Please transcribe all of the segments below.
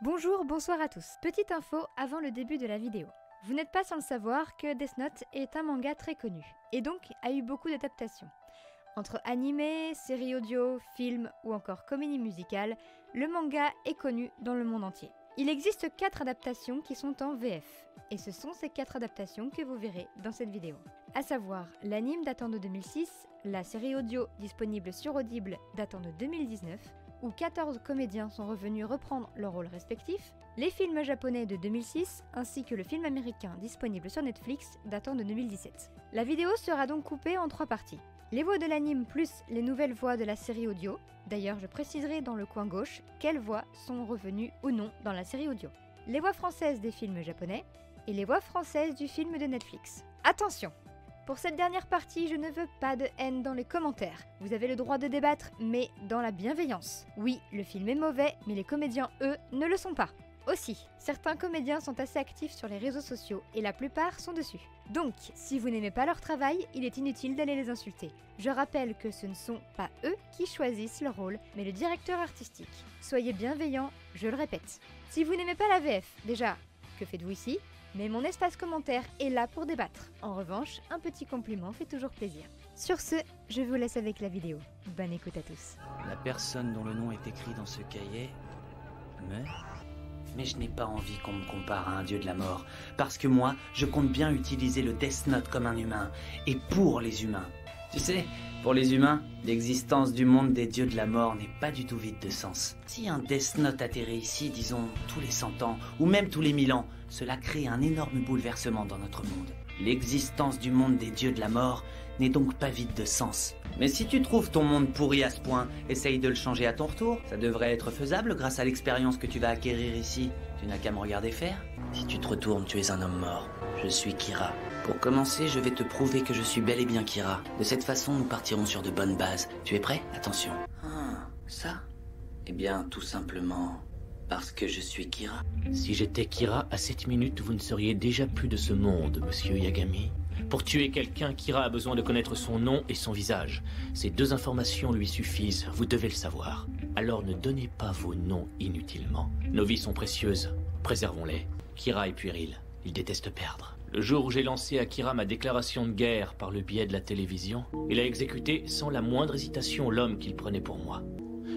Bonjour, bonsoir à tous. Petite info avant le début de la vidéo. Vous n'êtes pas sans le savoir que Death Note est un manga très connu, et donc a eu beaucoup d'adaptations. Entre animés, séries audio, films ou encore comédie musicale, le manga est connu dans le monde entier. Il existe 4 adaptations qui sont en VF, et ce sont ces 4 adaptations que vous verrez dans cette vidéo. À savoir l'anime datant de 2006, la série audio disponible sur Audible datant de 2019, où 14 comédiens sont revenus reprendre leurs rôles respectifs, les films japonais de 2006, ainsi que le film américain disponible sur Netflix datant de 2017. La vidéo sera donc coupée en 3 parties. Les voix de l'anime plus les nouvelles voix de la série audio. D'ailleurs, je préciserai dans le coin gauche quelles voix sont revenues ou non dans la série audio. Les voix françaises des films japonais et les voix françaises du film de Netflix. Attention! Pour cette dernière partie, je ne veux pas de haine dans les commentaires. Vous avez le droit de débattre, mais dans la bienveillance. Oui, le film est mauvais, mais les comédiens, eux, ne le sont pas. Aussi, certains comédiens sont assez actifs sur les réseaux sociaux et la plupart sont dessus. Donc, si vous n'aimez pas leur travail, il est inutile d'aller les insulter. Je rappelle que ce ne sont pas eux qui choisissent leur rôle, mais le directeur artistique. Soyez bienveillants, je le répète. Si vous n'aimez pas la VF, déjà, que faites-vous ici ? Mais mon espace commentaire est là pour débattre. En revanche, un petit compliment fait toujours plaisir. Sur ce, je vous laisse avec la vidéo. Bonne écoute à tous. La personne dont le nom est écrit dans ce cahier meurt. Mais je n'ai pas envie qu'on me compare à un dieu de la mort, parce que moi, je compte bien utiliser le Death Note comme un humain, et pour les humains. Tu sais, pour les humains, l'existence du monde des dieux de la mort n'est pas du tout vide de sens. Si un Death Note atterrit ici, disons, tous les 100 ans, ou même tous les 1000 ans, cela crée un énorme bouleversement dans notre monde. L'existence du monde des dieux de la mort n'est donc pas vide de sens. Mais si tu trouves ton monde pourri à ce point, essaye de le changer à ton retour. Ça devrait être faisable grâce à l'expérience que tu vas acquérir ici. Tu n'as qu'à me regarder faire. Si tu te retournes, tu es un homme mort. Je suis Kira. Pour commencer, je vais te prouver que je suis bel et bien Kira. De cette façon, nous partirons sur de bonnes bases. Tu es prêt? Attention. Ah, ça? Eh bien, tout simplement... parce que je suis Kira. Si j'étais Kira, à cette minute, vous ne seriez déjà plus de ce monde, monsieur Yagami. Pour tuer quelqu'un, Kira a besoin de connaître son nom et son visage. Ces 2 informations lui suffisent, vous devez le savoir. Alors ne donnez pas vos noms inutilement. Nos vies sont précieuses, préservons-les. Kira est puéril, il déteste perdre. Le jour où j'ai lancé à Kira ma déclaration de guerre par le biais de la télévision, il a exécuté sans la moindre hésitation l'homme qu'il prenait pour moi.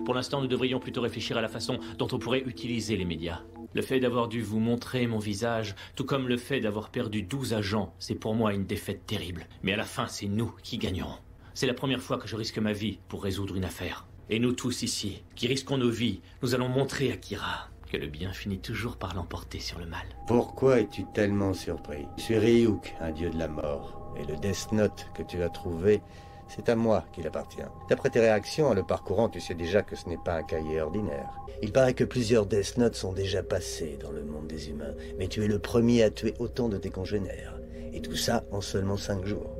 Pour l'instant, nous devrions plutôt réfléchir à la façon dont on pourrait utiliser les médias. Le fait d'avoir dû vous montrer mon visage, tout comme le fait d'avoir perdu 12 agents, c'est pour moi une défaite terrible. Mais à la fin, c'est nous qui gagnerons. C'est la première fois que je risque ma vie pour résoudre une affaire. Et nous tous ici, qui risquons nos vies, nous allons montrer à Kira que le bien finit toujours par l'emporter sur le mal. Pourquoi es-tu tellement surpris? Je suis Ryuk, un dieu de la mort. Et le Death Note que tu as trouvé... c'est à moi qu'il appartient. D'après tes réactions en le parcourant, tu sais déjà que ce n'est pas un cahier ordinaire. Il paraît que plusieurs Death Notes sont déjà passés dans le monde des humains, mais tu es le premier à tuer autant de tes congénères. Et tout ça en seulement 5 jours.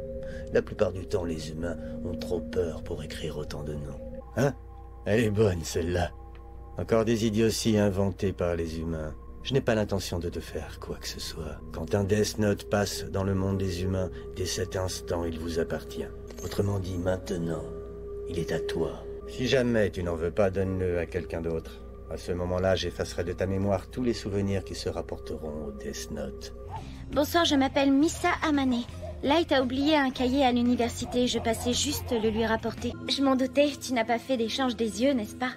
La plupart du temps, les humains ont trop peur pour écrire autant de noms. Hein? Elle est bonne, celle-là. Encore des idioties inventées par les humains. Je n'ai pas l'intention de te faire quoi que ce soit. Quand un Death Note passe dans le monde des humains, dès cet instant, il vous appartient. Autrement dit, maintenant, il est à toi. Si jamais tu n'en veux pas, donne-le à quelqu'un d'autre. À ce moment-là, j'effacerai de ta mémoire tous les souvenirs qui se rapporteront au Death Note. Bonsoir, je m'appelle Missa Amane. Light a oublié un cahier à l'université, je passais juste le lui rapporter. Je m'en doutais, tu n'as pas fait d'échange des yeux, n'est-ce pas?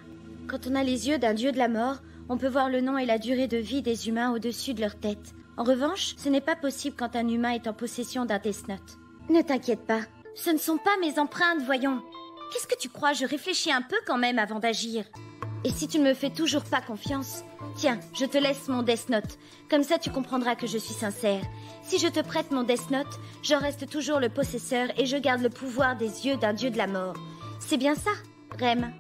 Quand on a les yeux d'un dieu de la mort, on peut voir le nom et la durée de vie des humains au-dessus de leur tête. En revanche, ce n'est pas possible quand un humain est en possession d'un Death Note. Ne t'inquiète pas, ce ne sont pas mes empreintes, voyons. Qu'est-ce que tu crois? Je réfléchis un peu quand même avant d'agir. Et si tu ne me fais toujours pas confiance, tiens, je te laisse mon Death Note. Comme ça, tu comprendras que je suis sincère. Si je te prête mon Death Note, j'en reste toujours le possesseur et je garde le pouvoir des yeux d'un dieu de la mort. C'est bien ça, Rem?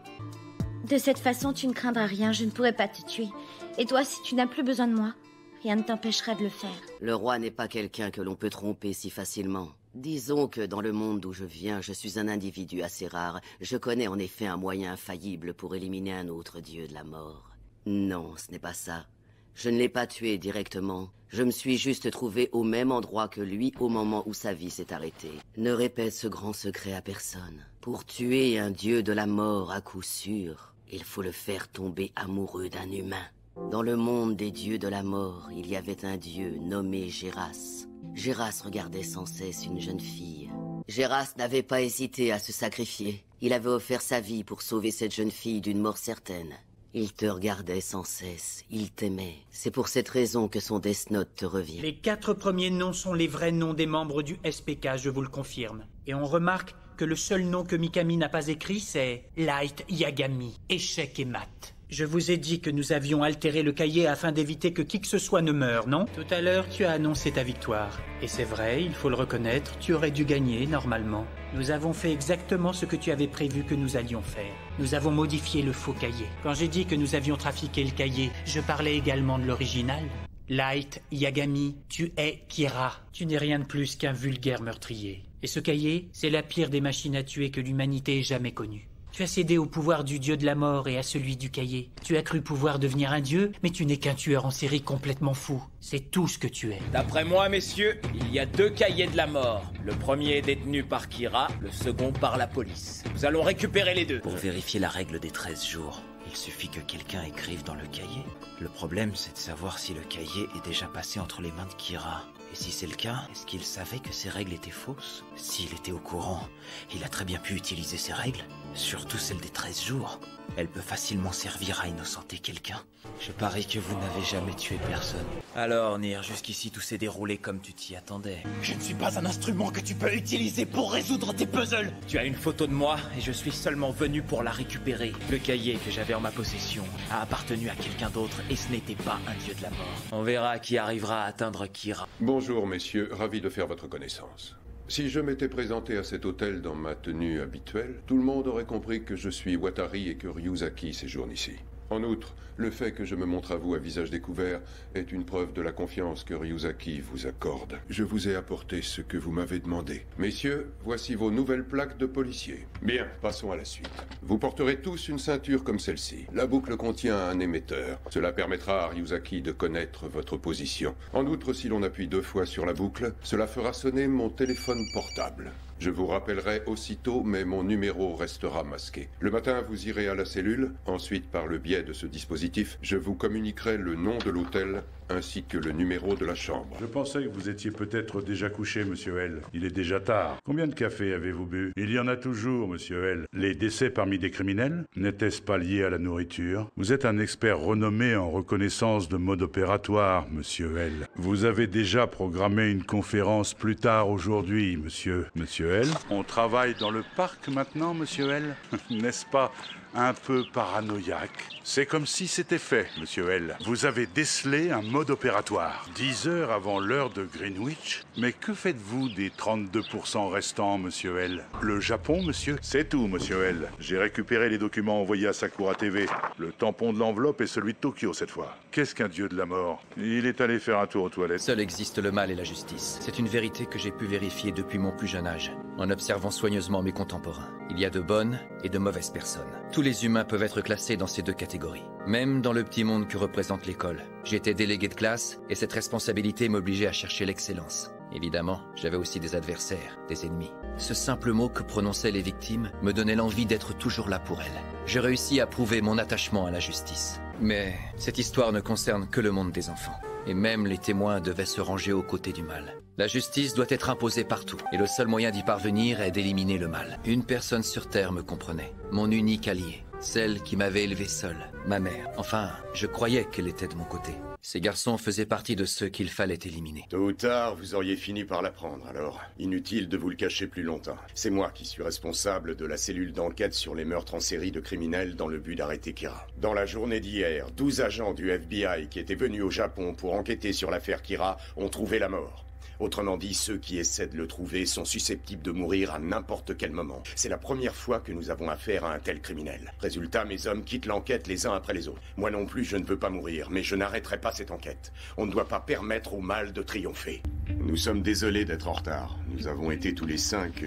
De cette façon, tu ne craindras rien, je ne pourrai pas te tuer. Et toi, si tu n'as plus besoin de moi, rien ne t'empêchera de le faire. Le roi n'est pas quelqu'un que l'on peut tromper si facilement. Disons que dans le monde d'où je viens, je suis un individu assez rare. Je connais en effet un moyen infaillible pour éliminer un autre dieu de la mort. Non, ce n'est pas ça. Je ne l'ai pas tué directement. Je me suis juste trouvé au même endroit que lui au moment où sa vie s'est arrêtée. Ne répète ce grand secret à personne. Pour tuer un dieu de la mort à coup sûr, il faut le faire tomber amoureux d'un humain. Dans le monde des dieux de la mort, il y avait un dieu nommé Géras. Géras regardait sans cesse une jeune fille. Géras n'avait pas hésité à se sacrifier. Il avait offert sa vie pour sauver cette jeune fille d'une mort certaine. Il te regardait sans cesse, il t'aimait. C'est pour cette raison que son Death Note te revient. Les 4 premiers noms sont les vrais noms des membres du SPK, je vous le confirme. Et on remarque que le seul nom que Mikami n'a pas écrit, c'est Light Yagami, échec et mat. Je vous ai dit que nous avions altéré le cahier afin d'éviter que qui que ce soit ne meure, non? Tout à l'heure, tu as annoncé ta victoire. Et c'est vrai, il faut le reconnaître, tu aurais dû gagner, normalement. Nous avons fait exactement ce que tu avais prévu que nous allions faire. Nous avons modifié le faux cahier. Quand j'ai dit que nous avions trafiqué le cahier, je parlais également de l'original. Light Yagami, tu es Kira. Tu n'es rien de plus qu'un vulgaire meurtrier. Et ce cahier, c'est la pire des machines à tuer que l'humanité ait jamais connue. Tu as cédé au pouvoir du dieu de la mort et à celui du cahier. Tu as cru pouvoir devenir un dieu, mais tu n'es qu'un tueur en série complètement fou. C'est tout ce que tu es. D'après moi, messieurs, il y a 2 cahiers de la mort. Le premier est détenu par Kira, le second par la police. Nous allons récupérer les 2. Pour vérifier la règle des 13 jours, il suffit que quelqu'un écrive dans le cahier. Le problème, c'est de savoir si le cahier est déjà passé entre les mains de Kira. Et si c'est le cas, est-ce qu'il savait que ces règles étaient fausses? S'il était au courant, il a très bien pu utiliser ces règles, surtout celle des 13 jours. Elle peut facilement servir à innocenter quelqu'un. Je parie que vous n'avez jamais tué personne. Alors, Nier, jusqu'ici tout s'est déroulé comme tu t'y attendais. Je ne suis pas un instrument que tu peux utiliser pour résoudre tes puzzles. Tu as une photo de moi et je suis seulement venu pour la récupérer. Le cahier que j'avais en ma possession a appartenu à quelqu'un d'autre et ce n'était pas un dieu de la mort. On verra qui arrivera à atteindre Kira. Bonjour messieurs, ravi de faire votre connaissance. Si je m'étais présenté à cet hôtel dans ma tenue habituelle, tout le monde aurait compris que je suis Watari et que Ryuzaki séjourne ici. En outre, le fait que je me montre à vous à visage découvert est une preuve de la confiance que Ryuzaki vous accorde. Je vous ai apporté ce que vous m'avez demandé. Messieurs, voici vos nouvelles plaques de policier. Bien, passons à la suite. Vous porterez tous une ceinture comme celle-ci. La boucle contient un émetteur. Cela permettra à Ryuzaki de connaître votre position. En outre, si l'on appuie 2 fois sur la boucle, cela fera sonner mon téléphone portable. Je vous rappellerai aussitôt, mais mon numéro restera masqué. Le matin, vous irez à la cellule. Ensuite, par le biais de ce dispositif, je vous communiquerai le nom de l'hôtel ainsi que le numéro de la chambre. Je pensais que vous étiez peut-être déjà couché, monsieur L. Il est déjà tard. Combien de café avez-vous bu? Il y en a toujours, monsieur L. Les décès parmi des criminels? N'était-ce pas lié à la nourriture? Vous êtes un expert renommé en reconnaissance de mode opératoire, monsieur L. Vous avez déjà programmé une conférence plus tard aujourd'hui, monsieur L. On travaille dans le parc maintenant, monsieur L. N'est-ce pas un peu paranoïaque? C'est comme si c'était fait, monsieur L. Vous avez décelé un mode opératoire. 10 heures avant l'heure de Greenwich. Mais que faites-vous des 32% restants, monsieur L? Le Japon, monsieur? C'est tout, monsieur L. J'ai récupéré les documents envoyés à Sakura TV. Le tampon de l'enveloppe est celui de Tokyo cette fois. Qu'est-ce qu'un dieu de la mort? Il est allé faire un tour aux toilettes. Seul existe le mal et la justice. C'est une vérité que j'ai pu vérifier depuis mon plus jeune âge, en observant soigneusement mes contemporains. Il y a de bonnes et de mauvaises personnes. Tous les humains peuvent être classés dans ces 2 catégories. Même dans le petit monde que représente l'école. J'étais délégué de classe et cette responsabilité m'obligeait à chercher l'excellence. Évidemment, j'avais aussi des adversaires, des ennemis. Ce simple mot que prononçaient les victimes me donnait l'envie d'être toujours là pour elles. J'ai réussi à prouver mon attachement à la justice. Mais cette histoire ne concerne que le monde des enfants. Et même les témoins devaient se ranger aux côtés du mal. La justice doit être imposée partout, et le seul moyen d'y parvenir est d'éliminer le mal. Une personne sur Terre me comprenait, mon unique allié, celle qui m'avait élevé seule, ma mère. Enfin, je croyais qu'elle était de mon côté. Ces garçons faisaient partie de ceux qu'il fallait éliminer. Tôt ou tard, vous auriez fini par l'apprendre, alors. Inutile de vous le cacher plus longtemps. C'est moi qui suis responsable de la cellule d'enquête sur les meurtres en série de criminels dans le but d'arrêter Kira. Dans la journée d'hier, 12 agents du FBI qui étaient venus au Japon pour enquêter sur l'affaire Kira ont trouvé la mort. Autrement dit, ceux qui essaient de le trouver sont susceptibles de mourir à n'importe quel moment. C'est la première fois que nous avons affaire à un tel criminel. Résultat, mes hommes quittent l'enquête les uns après les autres. Moi non plus, je ne veux pas mourir, mais je n'arrêterai pas cette enquête. On ne doit pas permettre au mal de triompher. Nous sommes désolés d'être en retard. Nous avons été tous les 5...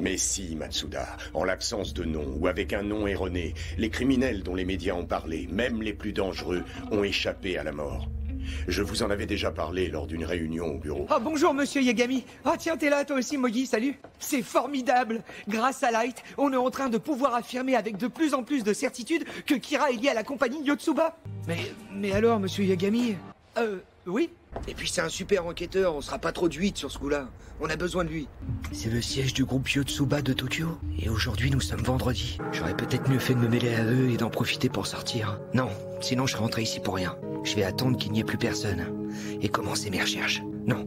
Mais si, Matsuda, en l'absence de nom ou avec un nom erroné, les criminels dont les médias ont parlé, même les plus dangereux, ont échappé à la mort. Je vous en avais déjà parlé lors d'une réunion au bureau. Ah bonjour monsieur Yagami. Ah tiens, t'es là toi aussi Mogi, salut. C'est formidable. Grâce à Light, on est en train de pouvoir affirmer avec de plus en plus de certitude que Kira est lié à la compagnie Yotsuba. Mais Mais alors, monsieur Yagami? Oui? Et puis c'est un super enquêteur, on sera pas trop d'huile sur ce coup-là. On a besoin de lui. C'est le siège du groupe Yotsuba de Tokyo. Et aujourd'hui, nous sommes vendredi. J'aurais peut-être mieux fait de me mêler à eux et d'en profiter pour sortir. Non, sinon je serais rentré ici pour rien. Je vais attendre qu'il n'y ait plus personne. Et commencer mes recherches. Non,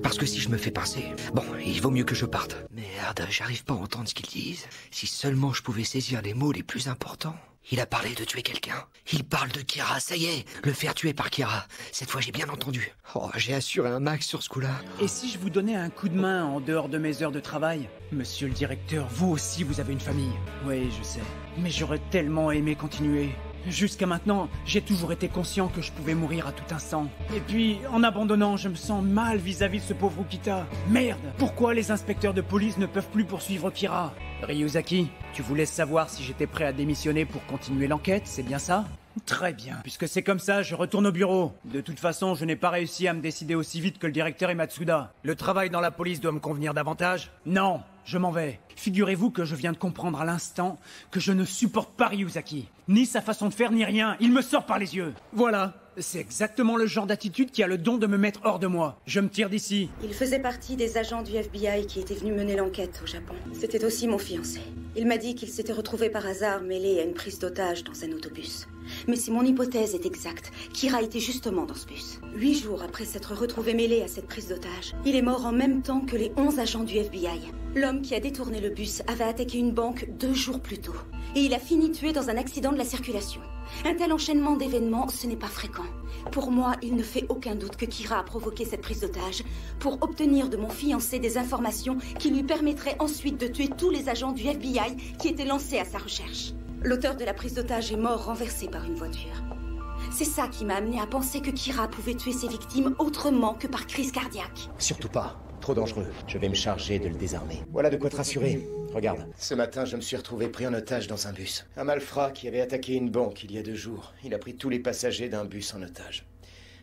parce que si je me fais pincer... Bon, il vaut mieux que je parte. Merde, j'arrive pas à entendre ce qu'ils disent. Si seulement je pouvais saisir les mots les plus importants... Il a parlé de tuer quelqu'un. Il parle de Kira, ça y est, le faire tuer par Kira. Cette fois, j'ai bien entendu. Oh, j'ai assuré un max sur ce coup-là. Et si je vous donnais un coup de main en dehors de mes heures de travail? Monsieur le directeur, vous aussi, vous avez une famille. Oui, je sais. Mais j'aurais tellement aimé continuer. Jusqu'à maintenant, j'ai toujours été conscient que je pouvais mourir à tout instant. Et puis, en abandonnant, je me sens mal vis-à-vis de ce pauvre Ukita. Merde! Pourquoi les inspecteurs de police ne peuvent plus poursuivre Kira? Ryuzaki, tu voulais savoir si j'étais prêt à démissionner pour continuer l'enquête, c'est bien ça? Très bien. Puisque c'est comme ça, je retourne au bureau. De toute façon, je n'ai pas réussi à me décider aussi vite que le directeur et Matsuda. Le travail dans la police doit me convenir davantage? Non, je m'en vais. Figurez-vous que je viens de comprendre à l'instant que je ne supporte pas Ryuzaki. Ni sa façon de faire, ni rien. Il me sort par les yeux. Voilà. C'est exactement le genre d'attitude qui a le don de me mettre hors de moi. Je me tire d'ici. Il faisait partie des agents du FBI qui étaient venus mener l'enquête au Japon. C'était aussi mon fiancé. Il m'a dit qu'il s'était retrouvé par hasard mêlé à une prise d'otage dans un autobus. Mais si mon hypothèse est exacte, Kira était justement dans ce bus. 8 jours après s'être retrouvé mêlé à cette prise d'otage, il est mort en même temps que les 11 agents du FBI. L'homme qui a détourné le bus avait attaqué une banque 2 jours plus tôt. Et il a fini tué dans un accident de la circulation. Un tel enchaînement d'événements, ce n'est pas fréquent. Pour moi, il ne fait aucun doute que Kira a provoqué cette prise d'otage pour obtenir de mon fiancé des informations qui lui permettraient ensuite de tuer tous les agents du FBI qui étaient lancés à sa recherche. L'auteur de la prise d'otage est mort renversé par une voiture. C'est ça qui m'a amené à penser que Kira pouvait tuer ses victimes autrement que par crise cardiaque. Surtout pas. Trop dangereux. Je vais me charger de le désarmer. Voilà de quoi te rassurer. Regarde. Ce matin, je me suis retrouvé pris en otage dans un bus. Un malfrat qui avait attaqué une banque il y a 2 jours. Il a pris tous les passagers d'un bus en otage.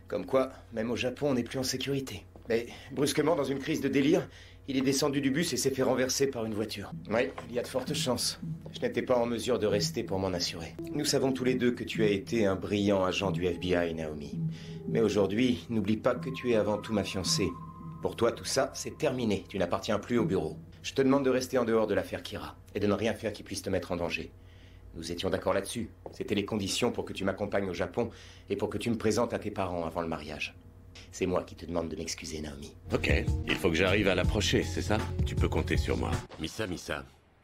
Comme quoi, même au Japon, on n'est plus en sécurité. Mais brusquement, dans une crise de délire, il est descendu du bus et s'est fait renverser par une voiture. Oui, il y a de fortes chances. Je n'étais pas en mesure de rester pour m'en assurer. Nous savons tous les deux que tu as été un brillant agent du FBI, Naomi. Mais aujourd'hui, n'oublie pas que tu es avant tout ma fiancée. Pour toi, tout ça, c'est terminé. Tu n'appartiens plus au bureau. Je te demande de rester en dehors de l'affaire Kira et de ne rien faire qui puisse te mettre en danger. Nous étions d'accord là-dessus. C'était les conditions pour que tu m'accompagnes au Japon et pour que tu me présentes à tes parents avant le mariage. C'est moi qui te demande de m'excuser, Naomi. Ok, il faut que j'arrive à l'approcher, c'est ça? Tu peux compter sur moi. Misa,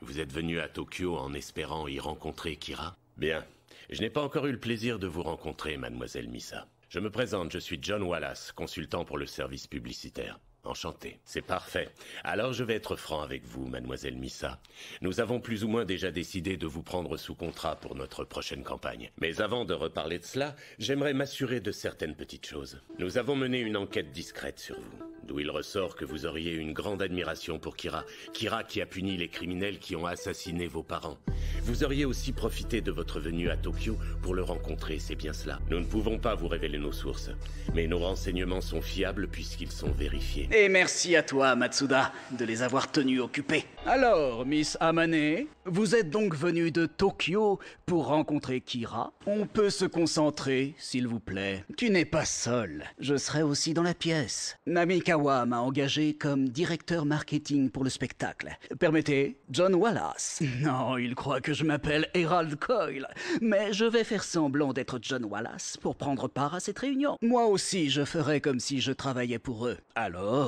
vous êtes venu à Tokyo en espérant y rencontrer Kira? Bien. Je n'ai pas encore eu le plaisir de vous rencontrer, mademoiselle Misa. Je me présente, je suis John Wallace, consultant pour le service publicitaire. Enchanté. C'est parfait. Alors je vais être franc avec vous, mademoiselle Misa. Nous avons plus ou moins déjà décidé de vous prendre sous contrat pour notre prochaine campagne. Mais avant de reparler de cela, j'aimerais m'assurer de certaines petites choses. Nous avons mené une enquête discrète sur vous, d'où il ressort que vous auriez une grande admiration pour Kira. Kira qui a puni les criminels qui ont assassiné vos parents. Vous auriez aussi profité de votre venue à Tokyo pour le rencontrer, c'est bien cela. Nous ne pouvons pas vous révéler nos sources, mais nos renseignements sont fiables puisqu'ils sont vérifiés. Et merci à toi, Matsuda, de les avoir tenus occupés. Alors, Miss Amane, vous êtes donc venue de Tokyo pour rencontrer Kira? On peut se concentrer, s'il vous plaît. Tu n'es pas seul. Je serai aussi dans la pièce. Namikawa m'a engagé comme directeur marketing pour le spectacle. Permettez, John Wallace. Non, il croit que je m'appelle Herald Coyle. Mais je vais faire semblant d'être John Wallace pour prendre part à cette réunion. Moi aussi, je ferai comme si je travaillais pour eux. Alors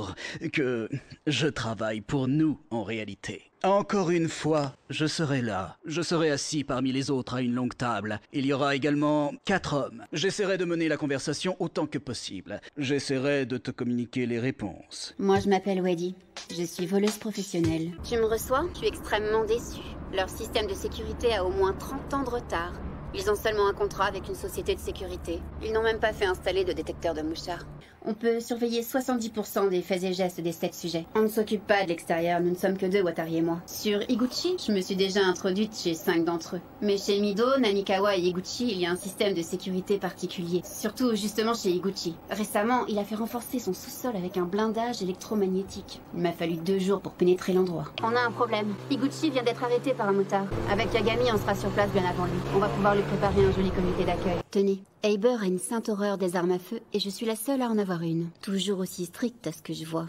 que je travaille pour nous en réalité. Encore une fois, je serai là. Je serai assis parmi les autres à une longue table. Il y aura également 4 hommes. J'essaierai de mener la conversation autant que possible. J'essaierai de te communiquer les réponses. Moi, je m'appelle Weddy. Je suis voleuse professionnelle. Tu me reçois? Je suis extrêmement déçue. Leur système de sécurité a au moins 30 ans de retard. Ils ont seulement un contrat avec une société de sécurité. Ils n'ont même pas fait installer de détecteur de mouchards. On peut surveiller 70% des faits et gestes des 7 sujets. On ne s'occupe pas de l'extérieur, nous ne sommes que 2, Watari et moi. Sur Higuchi, je me suis déjà introduite chez 5 d'entre eux. Mais chez Mido, Nanikawa et Higuchi, il y a un système de sécurité particulier. Surtout justement chez Higuchi. Récemment, il a fait renforcer son sous-sol avec un blindage électromagnétique. Il m'a fallu 2 jours pour pénétrer l'endroit. On a un problème. Higuchi vient d'être arrêté par un motard. Avec Yagami, on sera sur place bien avant lui. On va pouvoir lui préparer un joli comité d'accueil. Tenez, Eber a une sainte horreur des armes à feu et je suis la seule à en avoir une. Toujours aussi stricte à ce que je vois.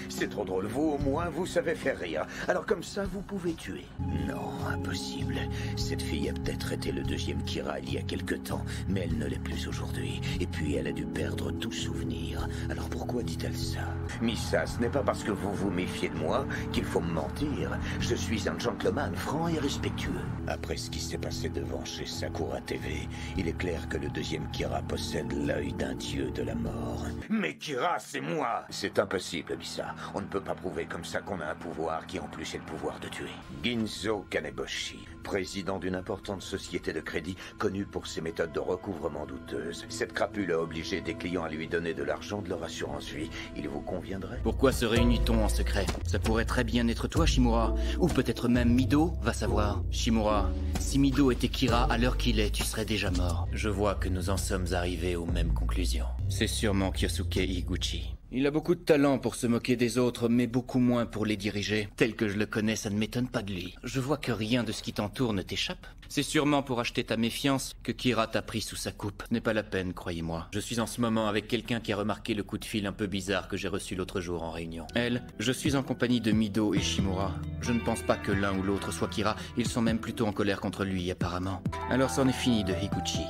C'est trop drôle, vous au moins, vous savez faire rire. Alors comme ça, vous pouvez tuer. Non, impossible. Cette fille a peut-être été le deuxième Kira il y a quelque temps, mais elle ne l'est plus aujourd'hui. Et puis elle a dû perdre tout souvenir. Alors pourquoi dit-elle ça? Missa, ce n'est pas parce que vous vous méfiez de moi qu'il faut me mentir. Je suis un gentleman franc et respectueux. Après ce qui s'est passé devant chez Sakura TV, il est clair que le deuxième Kira possède l'œil d'un dieu de la mort. Mais Kira, c'est moi! C'est impossible, Missa. On ne peut pas prouver comme ça qu'on a un pouvoir qui en plus est le pouvoir de tuer. Ginzo Kaneboshi, président d'une importante société de crédit connue pour ses méthodes de recouvrement douteuses. Cette crapule a obligé des clients à lui donner de l'argent de leur assurance vie. Il vous conviendrait? Pourquoi se réunit-on en secret? Ça pourrait très bien être toi, Shimura. Ou peut-être même Mido, va savoir. Shimura, si Mido était Kira à l'heure qu'il est, tu serais déjà mort. Je vois que nous en sommes arrivés aux mêmes conclusions. C'est sûrement Kyosuke Higuchi. Il a beaucoup de talent pour se moquer des autres, mais beaucoup moins pour les diriger. Tel que je le connais, ça ne m'étonne pas de lui. Je vois que rien de ce qui t'entoure ne t'échappe. C'est sûrement pour acheter ta méfiance que Kira t'a pris sous sa coupe. Ce n'est pas la peine, croyez-moi. Je suis en ce moment avec quelqu'un qui a remarqué le coup de fil un peu bizarre que j'ai reçu l'autre jour en réunion. Elle, je suis en compagnie de Mido et Shimura. Je ne pense pas que l'un ou l'autre soit Kira. Ils sont même plutôt en colère contre lui, apparemment. Alors c'en est fini de Higuchi.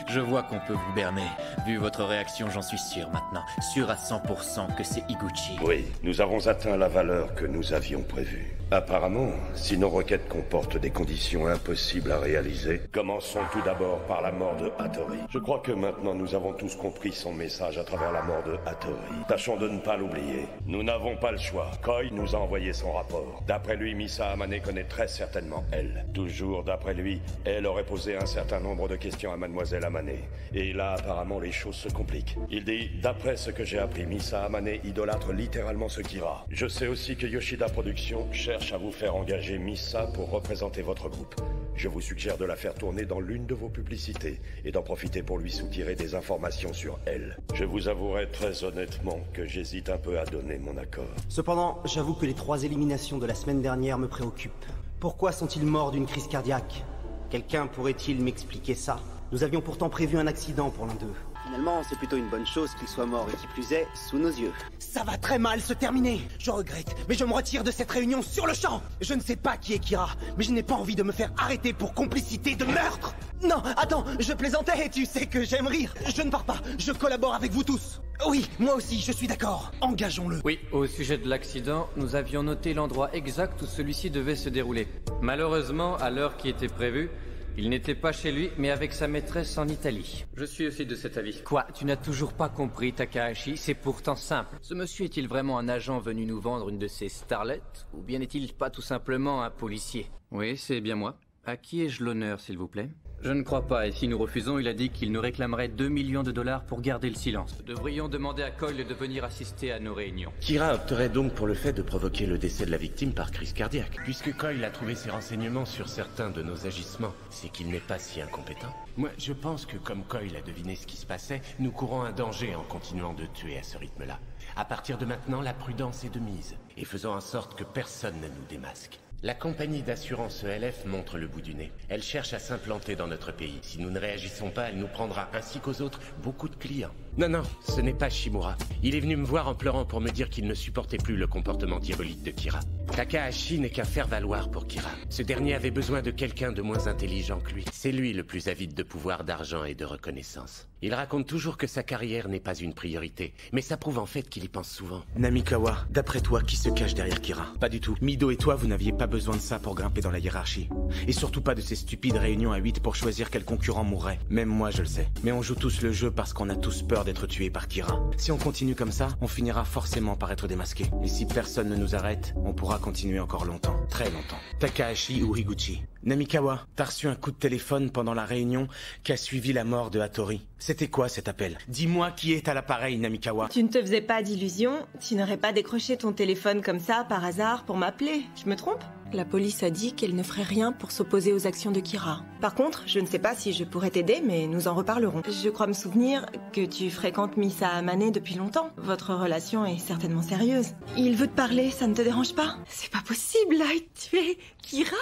Je vois qu'on peut vous berner. Vu votre réaction, j'en suis sûr maintenant. Sûr à 100% que c'est Higuchi. Oui, nous avons atteint la valeur que nous avions prévue. Apparemment, si nos requêtes comportent des conditions impossibles à réaliser, commençons tout d'abord par la mort de Hattori. Je crois que maintenant nous avons tous compris son message à travers la mort de Hattori. Tâchons de ne pas l'oublier. Nous n'avons pas le choix. Koi nous a envoyé son rapport. D'après lui, Missa Amane connaît très certainement elle. Toujours d'après lui, elle aurait posé un certain nombre de questions à Mademoiselle Amane. Et là, apparemment, les choses se compliquent. Il dit, d'après ce que j'ai appris, Missa Amane idolâtre littéralement ce Kira. Je sais aussi que Yoshida Productions cherche à vous faire engager Missa pour représenter votre groupe. Je vous suggère de la faire tourner dans l'une de vos publicités et d'en profiter pour lui soutirer des informations sur elle. Je vous avouerai très honnêtement que j'hésite un peu à donner mon accord. Cependant, j'avoue que les 3 éliminations de la semaine dernière me préoccupent. Pourquoi sont-ils morts d'une crise cardiaque? Quelqu'un pourrait-il m'expliquer ça? Nous avions pourtant prévu un accident pour l'un d'eux. Finalement, c'est plutôt une bonne chose qu'il soit mort et qui plus est, sous nos yeux. Ça va très mal se terminer. Je regrette, mais je me retire de cette réunion sur le champ. Je ne sais pas qui est Kira, mais je n'ai pas envie de me faire arrêter pour complicité de meurtre. Non, attends, je plaisantais, tu sais que j'aime rire. Je ne pars pas, je collabore avec vous tous. Oui, moi aussi, je suis d'accord. Engageons-le. Oui, au sujet de l'accident, nous avions noté l'endroit exact où celui-ci devait se dérouler. Malheureusement, à l'heure qui était prévue, il n'était pas chez lui, mais avec sa maîtresse en Italie. Je suis aussi de cet avis. Quoi? Tu n'as toujours pas compris, Takahashi? C'est pourtant simple. Ce monsieur est-il vraiment un agent venu nous vendre une de ses starlettes? Ou bien n'est-il pas tout simplement un policier? Oui, c'est bien moi. À qui ai-je l'honneur, s'il vous plaît? Je ne crois pas, et si nous refusons, il a dit qu'il nous réclamerait 2 millions de dollars pour garder le silence. Nous devrions demander à Coyle de venir assister à nos réunions. Kira opterait donc pour le fait de provoquer le décès de la victime par crise cardiaque. Puisque Coyle a trouvé ses renseignements sur certains de nos agissements, c'est qu'il n'est pas si incompétent. Moi, je pense que comme Coyle a deviné ce qui se passait, nous courons un danger en continuant de tuer à ce rythme-là. À partir de maintenant, la prudence est de mise, et faisons en sorte que personne ne nous démasque. La compagnie d'assurance ELF montre le bout du nez. Elle cherche à s'implanter dans notre pays. Si nous ne réagissons pas, elle nous prendra, ainsi qu'aux autres, beaucoup de clients. Non, ce n'est pas Shimura. Il est venu me voir en pleurant pour me dire qu'il ne supportait plus le comportement diabolique de Kira. Takahashi n'est qu'un faire-valoir pour Kira. Ce dernier avait besoin de quelqu'un de moins intelligent que lui. C'est lui le plus avide de pouvoir, d'argent et de reconnaissance. Il raconte toujours que sa carrière n'est pas une priorité, mais ça prouve en fait qu'il y pense souvent. Namikawa, d'après toi, qui se cache derrière Kira? Pas du tout. Mido et toi, vous n'aviez pas besoin de ça pour grimper dans la hiérarchie. Et surtout pas de ces stupides réunions à 8 pour choisir quel concurrent mourrait. Même moi, je le sais. Mais on joue tous le jeu parce qu'on a tous peur d'être tués par Kira. Si on continue comme ça, on finira forcément par être démasqué. Et si personne ne nous arrête, on pourra continuer encore longtemps. Très longtemps. Takahashi ou Higuchi. Namikawa, t'as reçu un coup de téléphone pendant la réunion qui a suivi la mort de Hattori. C'était quoi cet appel? Dis-moi qui est à l'appareil, Namikawa. Tu ne te faisais pas d'illusions? Tu n'aurais pas décroché ton téléphone comme ça, par hasard, pour m'appeler? Je me trompe? La police a dit qu'elle ne ferait rien pour s'opposer aux actions de Kira. Par contre, je ne sais pas si je pourrais t'aider, mais nous en reparlerons. Je crois me souvenir que tu fréquentes Missa Amane depuis longtemps. Votre relation est certainement sérieuse. Il veut te parler, ça ne te dérange pas? C'est pas possible, là, tu es Kira?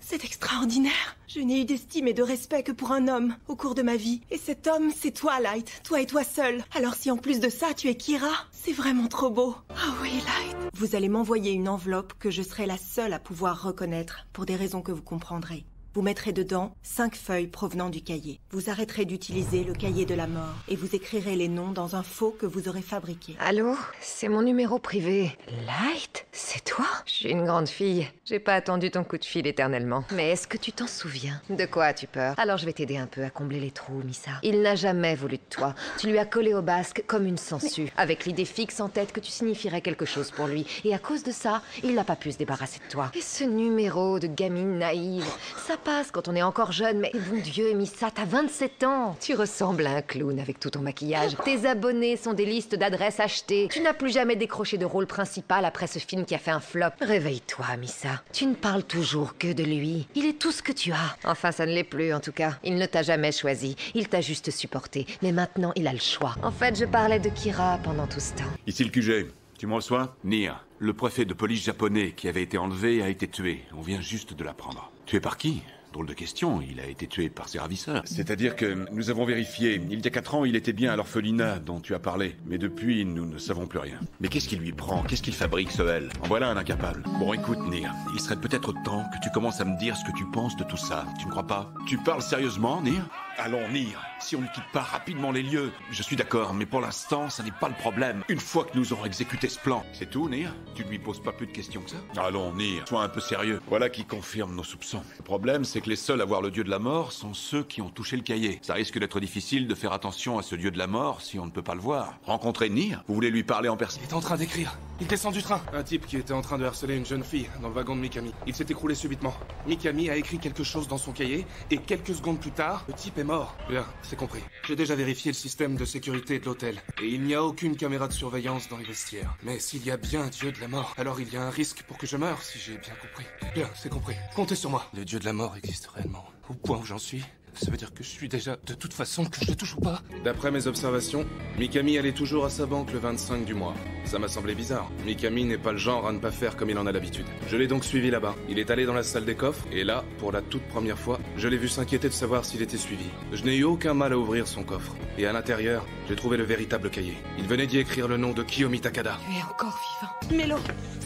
C'est extraordinaire. Je n'ai eu d'estime et de respect que pour un homme au cours de ma vie. Et cet homme, c'est toi, Light. Toi et toi seul. Alors si en plus de ça, tu es Kira, c'est vraiment trop beau. Ah oui, Light. Vous allez m'envoyer une enveloppe que je serai la seule à pouvoir reconnaître, pour des raisons que vous comprendrez. Vous mettrez dedans 5 feuilles provenant du cahier. Vous arrêterez d'utiliser le cahier de la mort et vous écrirez les noms dans un faux que vous aurez fabriqué. Allô? C'est mon numéro privé. Light? C'est toi? Je suis une grande fille. J'ai pas attendu ton coup de fil éternellement. Mais est-ce que tu t'en souviens? De quoi as-tu peur? Alors je vais t'aider un peu à combler les trous, Missa. Il n'a jamais voulu de toi. Tu lui as collé au basque comme une sangsue, avec l'idée fixe en tête que tu signifierais quelque chose pour lui. Et à cause de ça, il n'a pas pu se débarrasser de toi. Et ce numéro de gamine naïve, ça passe quand on est encore jeune, mais bon Dieu, Missa, t'as 27 ans. Tu ressembles à un clown avec tout ton maquillage. Tes abonnés sont des listes d'adresses achetées. Tu n'as plus jamais décroché de rôle principal après ce film qui a fait un flop. Réveille-toi, Missa. Tu ne parles toujours que de lui. Il est tout ce que tu as. Enfin, ça ne l'est plus, en tout cas. Il ne t'a jamais choisi. Il t'a juste supporté. Mais maintenant, il a le choix. En fait, je parlais de Kira pendant tout ce temps. Ici le QG. Tu me reçois? Nier, le préfet de police japonais qui avait été enlevé a été tué. On vient juste de l'apprendre. Tué par qui? Drôle de question, il a été tué par ses ravisseurs. C'est-à-dire que nous avons vérifié. Il y a 4 ans, il était bien à l'orphelinat dont tu as parlé. Mais depuis, nous ne savons plus rien. Mais qu'est-ce qui lui prend? Qu'est-ce qu'il fabrique, ce L? En voilà un incapable. Bon, écoute, Nier, il serait peut-être temps que tu commences à me dire ce que tu penses de tout ça. Tu ne crois pas? Tu parles sérieusement, Nier? Allons, Nier, si on ne quitte pas rapidement les lieux. Je suis d'accord, mais pour l'instant, ça n'est pas le problème. Une fois que nous aurons exécuté ce plan. C'est tout, Nier? Tu ne lui poses pas plus de questions que ça? Allons, Nier, sois un peu sérieux. Voilà qui confirme nos soupçons. Le problème, c'est que les seuls à voir le dieu de la mort sont ceux qui ont touché le cahier. Ça risque d'être difficile de faire attention à ce dieu de la mort si on ne peut pas le voir. Rencontrer Nier? Vous voulez lui parler en personne? Il est en train d'écrire. Il descend du train. Un type qui était en train de harceler une jeune fille dans le wagon de Mikami. Il s'est écroulé subitement. Mikami a écrit quelque chose dans son cahier et quelques secondes plus tard, le type est mort. Bien, c'est compris. J'ai déjà vérifié le système de sécurité de l'hôtel et il n'y a aucune caméra de surveillance dans les vestiaires. Mais s'il y a bien un dieu de la mort, alors il y a un risque pour que je meure, si j'ai bien compris. Bien, c'est compris. Comptez sur moi. Le dieu de la mort existe réellement. Au point où j'en suis, ça veut dire que je suis déjà de toute façon que je le touche ou pas. D'après mes observations, Mikami allait toujours à sa banque le 25 du mois. Ça m'a semblé bizarre. Mikami n'est pas le genre à ne pas faire comme il en a l'habitude. Je l'ai donc suivi là-bas. Il est allé dans la salle des coffres et là, pour la toute première fois, je l'ai vu s'inquiéter de savoir s'il était suivi. Je n'ai eu aucun mal à ouvrir son coffre. Et à l'intérieur, j'ai trouvé le véritable cahier. Il venait d'y écrire le nom de Kiyomi Takada. Tu es encore vivant. Mélo,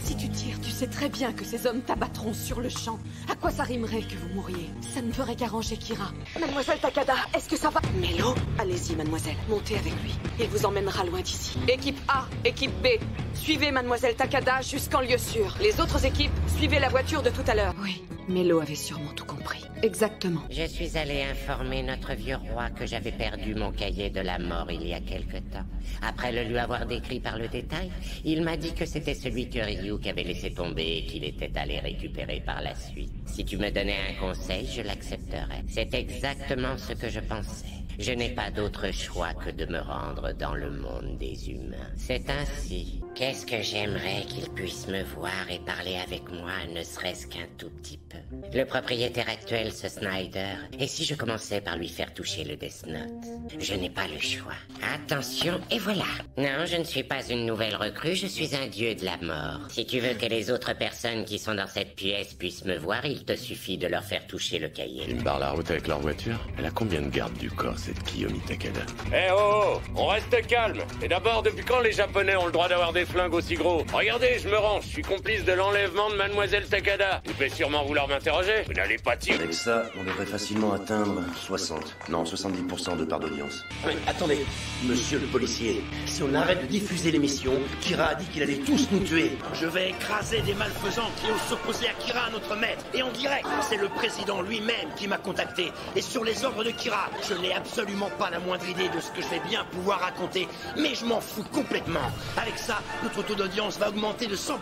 si tu tires, tu sais très bien que ces hommes t'abattront sur le champ. À quoi ça rimerait que vous mouriez? Ça ne ferait qu'arranger Kira. Mademoiselle Takada, est-ce que ça va? Mélo, allez-y, mademoiselle. Montez avec lui. Il vous emmènera loin d'ici. Équipe A, équipe B. Suivez mademoiselle Takada jusqu'en lieu sûr. Les autres équipes, suivez la voiture de tout à l'heure. Oui, Mélo avait sûrement tout compris. Exactement. Je suis allé informer notre vieux roi que j'avais perdu mon cahier de la mort il y a quelque temps. Après le lui avoir décrit par le détail, il m'a dit que c'était celui que Ryuk avait laissé tomber et qu'il était allé récupérer par la suite. Si tu me donnais un conseil, je l'accepterais. C'est exactement ce que je pensais. Je n'ai pas d'autre choix que de me rendre dans le monde des humains. C'est ainsi. Qu'est-ce que j'aimerais qu'il puisse me voir et parler avec moi, ne serait-ce qu'un tout petit peu. Le propriétaire actuel, ce Snyder, et si je commençais par lui faire toucher le Death Note? Je n'ai pas le choix. Attention, et voilà. Non, je ne suis pas une nouvelle recrue, je suis un dieu de la mort. Si tu veux que les autres personnes qui sont dans cette pièce puissent me voir, il te suffit de leur faire toucher le cahier. Ils barrent la route avec leur voiture? Elle a combien de gardes du corps, cette Kiyomi Takada? Eh oh, on reste calme. Et d'abord, depuis quand les Japonais ont le droit d'avoir des flingues aussi gros? Regardez, je me range, je suis complice de l'enlèvement de Mademoiselle Takada. Vous devez sûrement vouloir m'interroger. Vous n'allez pas tirer. Avec ça, on devrait facilement atteindre 60, non 70% de part d'audience. Mais attendez, monsieur le policier, si on arrête de diffuser l'émission, Kira a dit qu'il allait tous nous tuer. Je vais écraser des malfaisants qui osent s'opposer à Kira, notre maître. Et en direct, c'est le président lui-même qui m'a contacté. Et sur les ordres de Kira, je n'ai absolument pas la moindre idée de ce que je vais bien pouvoir raconter. Mais je m'en fous complètement. Avec ça, notre taux d'audience va augmenter de 100%.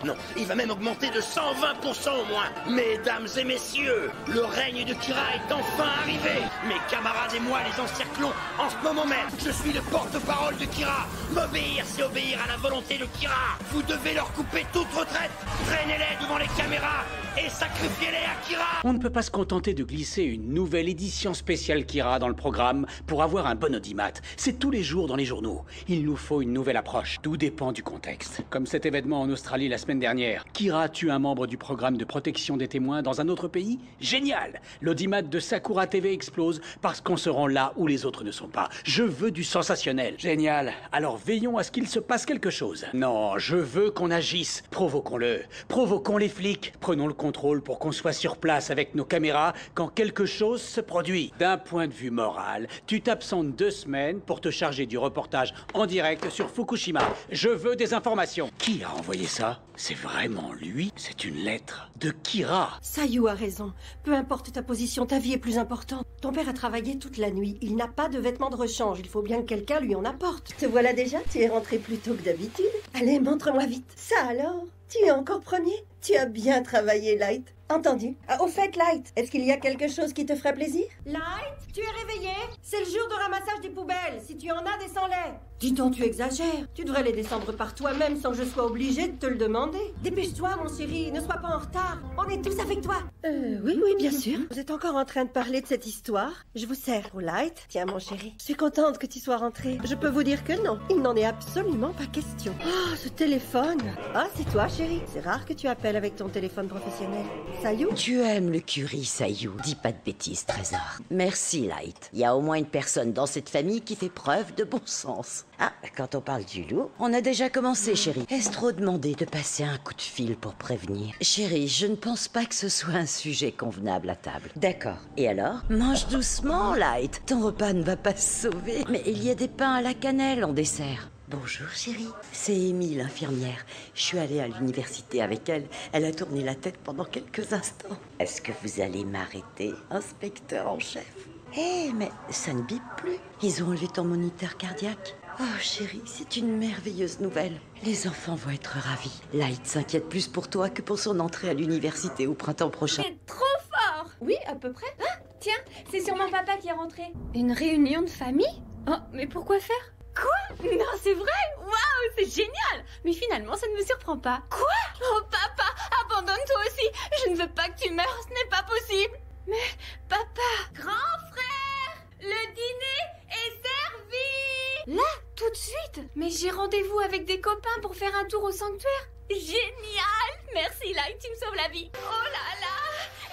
Non, il va même augmenter de 120% au moins. Mesdames et messieurs, le règne de Kira est enfin arrivé. Mes camarades et moi les encerclons en ce moment même. Je suis le porte-parole de Kira. M'obéir, c'est obéir à la volonté de Kira. Vous devez leur couper toute retraite. Traînez-les devant les caméras et sacrifiez-les à Kira. On ne peut pas se contenter de glisser une nouvelle édition spéciale Kira dans le programme pour avoir un bon audimat. C'est tous les jours dans les journaux. Il nous faut une nouvelle approche. Tout dépend du du contexte. Comme cet événement en Australie la semaine dernière. Kira tue un membre du programme de protection des témoins dans un autre pays? Génial! L'audimat de Sakura TV explose parce qu'on se rend là où les autres ne sont pas. Je veux du sensationnel. Génial. Alors veillons à ce qu'il se passe quelque chose. Non, je veux qu'on agisse. Provoquons-le. Provoquons les flics. Prenons le contrôle pour qu'on soit sur place avec nos caméras quand quelque chose se produit. D'un point de vue moral, tu t'absentes 2 semaines pour te charger du reportage en direct sur Fukushima. Je veux des informations. Qui a envoyé ça? C'est vraiment lui? C'est une lettre de Kira. Sayu a raison. Peu importe ta position, ta vie est plus importante. Ton père a travaillé toute la nuit. Il n'a pas de vêtements de rechange. Il faut bien que quelqu'un lui en apporte. Te voilà déjà? Tu es rentré plus tôt que d'habitude. Allez, montre-moi vite. Ça alors? Tu es encore premier? Tu as bien travaillé, Light. Entendu. Au fait, Light, est-ce qu'il y a quelque chose qui te ferait plaisir? Light, tu es réveillé? C'est le jour de ramassage des poubelles. Si tu en as, descends-les. Dis donc, tu exagères. Tu devrais les descendre par toi-même sans que je sois obligée de te le demander. Dépêche-toi, mon chéri, ne sois pas en retard. On est tous avec toi. Oui, bien sûr. Vous êtes encore en train de parler de cette histoire? Je vous sers au Light. Tiens, mon chéri. Je suis contente que tu sois rentré. Je peux vous dire que non, il n'en est absolument pas question. Oh, ce téléphone. Ah, c'est toi, chéri. C'est rare que tu appelles avec ton téléphone professionnel. Sayu? Tu aimes le curry, Sayu. Dis pas de bêtises, Trésor. Merci, Light. Il y a au moins une personne dans cette famille qui fait preuve de bon sens. Ah, quand on parle du loup, on a déjà commencé, chérie. Est-ce trop demandé de passer un coup de fil pour prévenir? Chérie, je ne pense pas que ce soit un sujet convenable à table. D'accord. Et alors? Mange doucement, Light. Ton repas ne va pas se sauver. Mais il y a des pains à la cannelle en dessert. Bonjour chérie, c'est Amy l'infirmière. Je suis allée à l'université avec elle. Elle a tourné la tête pendant quelques instants. Est-ce que vous allez m'arrêter, inspecteur en chef? Mais ça ne bip plus. Ils ont enlevé ton moniteur cardiaque. Oh chérie, c'est une merveilleuse nouvelle. Les enfants vont être ravis. Light s'inquiète plus pour toi que pour son entrée à l'université au printemps prochain. C'est trop fort! Oui, à peu près. Ah, tiens, c'est sûrement papa qui est rentré. Une réunion de famille? Oh, mais pourquoi faire? Quoi? Non, c'est vrai? Waouh, c'est génial! Mais finalement, ça ne me surprend pas. Quoi? Oh, papa, abandonne-toi aussi! Je ne veux pas que tu meurs, ce n'est pas possible! Mais, papa! Grand frère! Le dîner est servi! Là, tout de suite? Mais j'ai rendez-vous avec des copains pour faire un tour au sanctuaire. Génial! Merci, Light, tu me sauves la vie. Oh là là!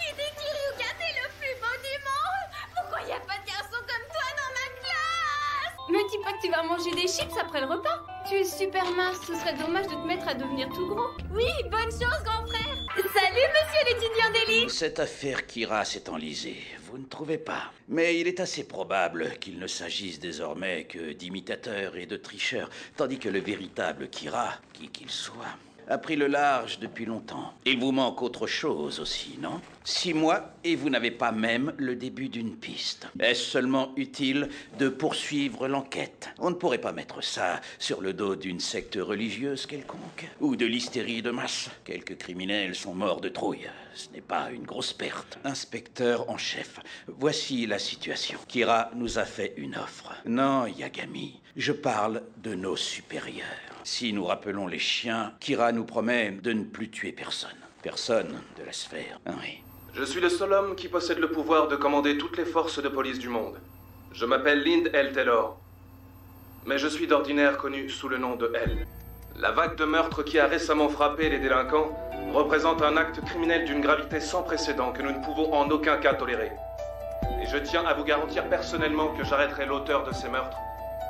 Hideki c'est le plus beau du monde! Pourquoi il n'y a pas de garçon comme toi dans ma classe? Me dis pas que tu vas manger des chips après le repas. Tu es super mince, ce serait dommage de te mettre à devenir tout gros. Oui, bonne chose, grand frère. Salut, monsieur l'étudiant d'élite. Cette affaire Kira s'est enlisée, vous ne trouvez pas? Mais il est assez probable qu'il ne s'agisse désormais que d'imitateurs et de tricheurs, tandis que le véritable Kira, qui qu'il soit, a pris le large depuis longtemps. Il vous manque autre chose aussi, non? 6 mois et vous n'avez pas même le début d'une piste. Est-ce seulement utile de poursuivre l'enquête? On ne pourrait pas mettre ça sur le dos d'une secte religieuse quelconque? Ou de l'hystérie de masse? Quelques criminels sont morts de trouille. Ce n'est pas une grosse perte. Inspecteur en chef, voici la situation. Kira nous a fait une offre. Non, Yagami, je parle de nos supérieurs. Si nous rappelons les chiens, Kira nous promet de ne plus tuer personne. Personne de la sphère. Oui. Je suis le seul homme qui possède le pouvoir de commander toutes les forces de police du monde. Je m'appelle Lind L. Taylor. Mais je suis d'ordinaire connu sous le nom de L. La vague de meurtres qui a récemment frappé les délinquants représente un acte criminel d'une gravité sans précédent que nous ne pouvons en aucun cas tolérer. Et je tiens à vous garantir personnellement que j'arrêterai l'auteur de ces meurtres,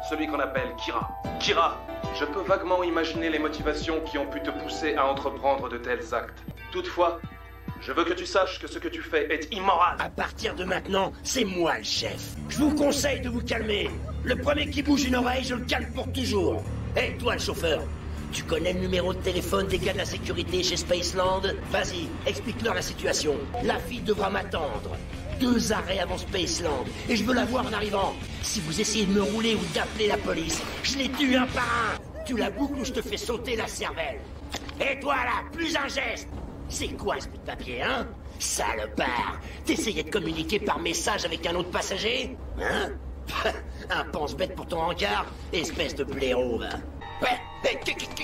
celui qu'on appelle Kira. Kira, je peux vaguement imaginer les motivations qui ont pu te pousser à entreprendre de tels actes. Toutefois, je veux que tu saches que ce que tu fais est immoral. À partir de maintenant, c'est moi le chef. Je vous conseille de vous calmer. Le premier qui bouge une oreille, je le calme pour toujours. Hé, toi le chauffeur, tu connais le numéro de téléphone des gars de la sécurité chez Spaceland? Vas-y, explique-leur la situation. La fille devra m'attendre. 2 arrêts avant Spaceland, et je veux la voir en arrivant. Si vous essayez de me rouler ou d'appeler la police, je les tue un par un. Tu la boucles ou je te fais sauter la cervelle. Et toi là, plus un geste. C'est quoi ce bout de papier, hein? Salopard! T'essayais de communiquer par message avec un autre passager? Hein? Un pense-bête pour ton encart? Espèce de blaireau, va. Ouais,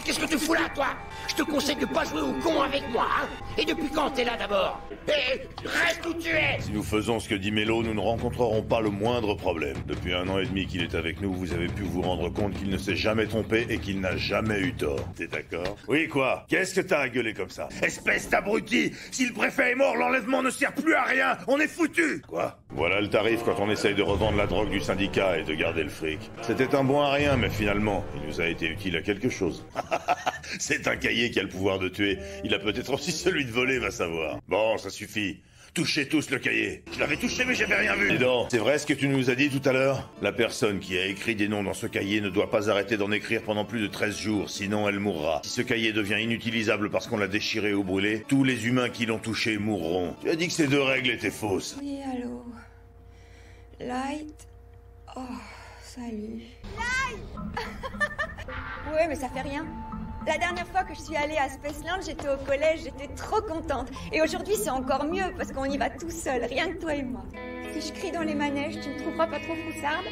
qu'est-ce que tu fous là, toi? Je te conseille de pas jouer au con avec moi, hein? Et depuis quand t'es là, d'abord? Reste où tuer. Si nous faisons ce que dit Melo, nous ne rencontrerons pas le moindre problème. Depuis 1 an et demi qu'il est avec nous, vous avez pu vous rendre compte qu'il ne s'est jamais trompé et qu'il n'a jamais eu tort. T'es d'accord? Oui, quoi? Qu'est-ce que t'as à gueuler comme ça? Espèce d'abruti! Si le préfet est mort, l'enlèvement ne sert plus à rien! On est foutu! Quoi? Voilà le tarif quand on essaye de revendre la drogue du syndicat et de garder le fric. C'était un bon à rien, mais finalement, il nous a été utile à quelque chose. C'est un cahier qui a le pouvoir de tuer. Il a peut-être aussi celui de voler, va savoir. Bon, ça suffit. Touchez tous le cahier. Je l'avais touché mais j'avais rien vu. Dis donc, c'est vrai ce que tu nous as dit tout à l'heure? La personne qui a écrit des noms dans ce cahier ne doit pas arrêter d'en écrire pendant plus de 13 jours, sinon elle mourra. Si ce cahier devient inutilisable parce qu'on l'a déchiré ou brûlé, tous les humains qui l'ont touché mourront. Tu as dit que ces 2 règles étaient fausses. Oui, allô? Light? Oh, salut. Light! Ouais, mais ça fait rien. La dernière fois que je suis allée à Spaceland, j'étais au collège, j'étais trop contente. Et aujourd'hui, c'est encore mieux parce qu'on y va tout seul, rien que toi et moi. Si je crie dans les manèges, tu me trouveras pas trop froussarde?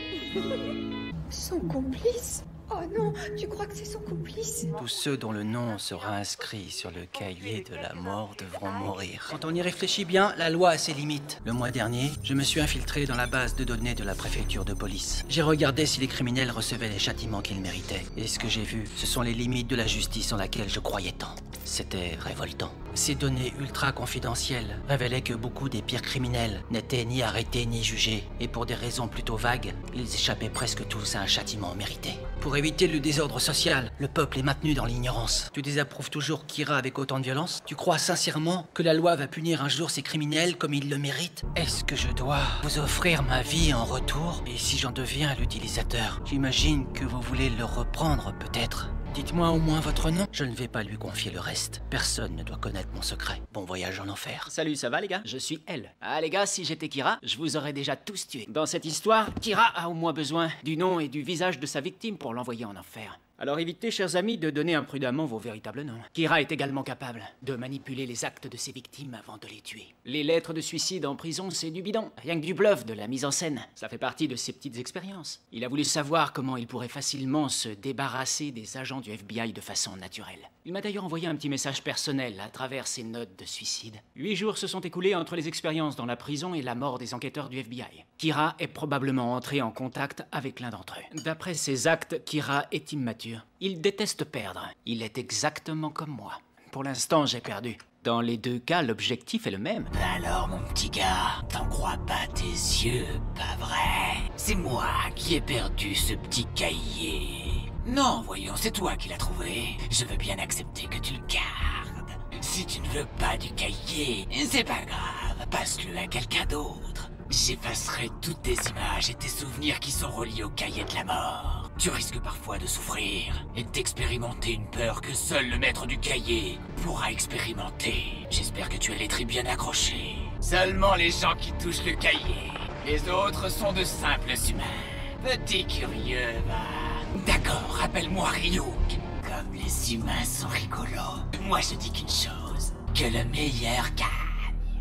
Son complice? Oh non, tu crois que c'est son complice? Tous ceux dont le nom sera inscrit sur le cahier de la mort devront mourir. Quand on y réfléchit bien, la loi a ses limites. Le mois dernier, je me suis infiltré dans la base de données de la préfecture de police. J'ai regardé si les criminels recevaient les châtiments qu'ils méritaient. Et ce que j'ai vu, ce sont les limites de la justice en laquelle je croyais tant. C'était révoltant. Ces données ultra confidentielles révélaient que beaucoup des pires criminels n'étaient ni arrêtés ni jugés. Et pour des raisons plutôt vagues, ils échappaient presque tous à un châtiment mérité. Pour éviter le désordre social, le peuple est maintenu dans l'ignorance. Tu désapprouves toujours Kira avec autant de violence? Tu crois sincèrement que la loi va punir un jour ces criminels comme ils le méritent? Est-ce que je dois vous offrir ma vie en retour? Et si j'en deviens l'utilisateur, j'imagine que vous voulez le reprendre peut-être? Dites-moi au moins votre nom. Je ne vais pas lui confier le reste. Personne ne doit connaître mon secret. Bon voyage en enfer. Salut, ça va les gars? Je suis Elle. Ah les gars, si j'étais Kira, je vous aurais déjà tous tués. Dans cette histoire, Kira a au moins besoin du nom et du visage de sa victime pour l'envoyer en enfer. Alors évitez, chers amis, de donner imprudemment vos véritables noms. Kira est également capable de manipuler les actes de ses victimes avant de les tuer. Les lettres de suicide en prison, c'est du bidon. Rien que du bluff, de la mise en scène. Ça fait partie de ses petites expériences. Il a voulu savoir comment il pourrait facilement se débarrasser des agents du FBI de façon naturelle. Il m'a d'ailleurs envoyé un petit message personnel à travers ses notes de suicide. 8 jours se sont écoulés entre les expériences dans la prison et la mort des enquêteurs du FBI. Kira est probablement entré en contact avec l'un d'entre eux. D'après ses actes, Kira est immature. Il déteste perdre. Il est exactement comme moi. Pour l'instant, j'ai perdu. Dans les 2 cas, l'objectif est le même. Alors, mon petit gars, t'en crois pas tes yeux, pas vrai? C'est moi qui ai perdu ce petit cahier. Non, voyons, c'est toi qui l'as trouvé. Je veux bien accepter que tu le gardes. Si tu ne veux pas du cahier, c'est pas grave, passe-le à quelqu'un d'autre. J'effacerai toutes tes images et tes souvenirs qui sont reliés au cahier de la mort. Tu risques parfois de souffrir et d'expérimenter une peur que seul le maître du cahier pourra expérimenter. J'espère que tu as les tripes bien accrochées. Seulement les gens qui touchent le cahier. Les autres sont de simples humains. Petit curieux, va. D'accord, rappelle-moi Ryuk. Comme les humains sont rigolos, moi je dis qu'une chose, que le meilleur gagne.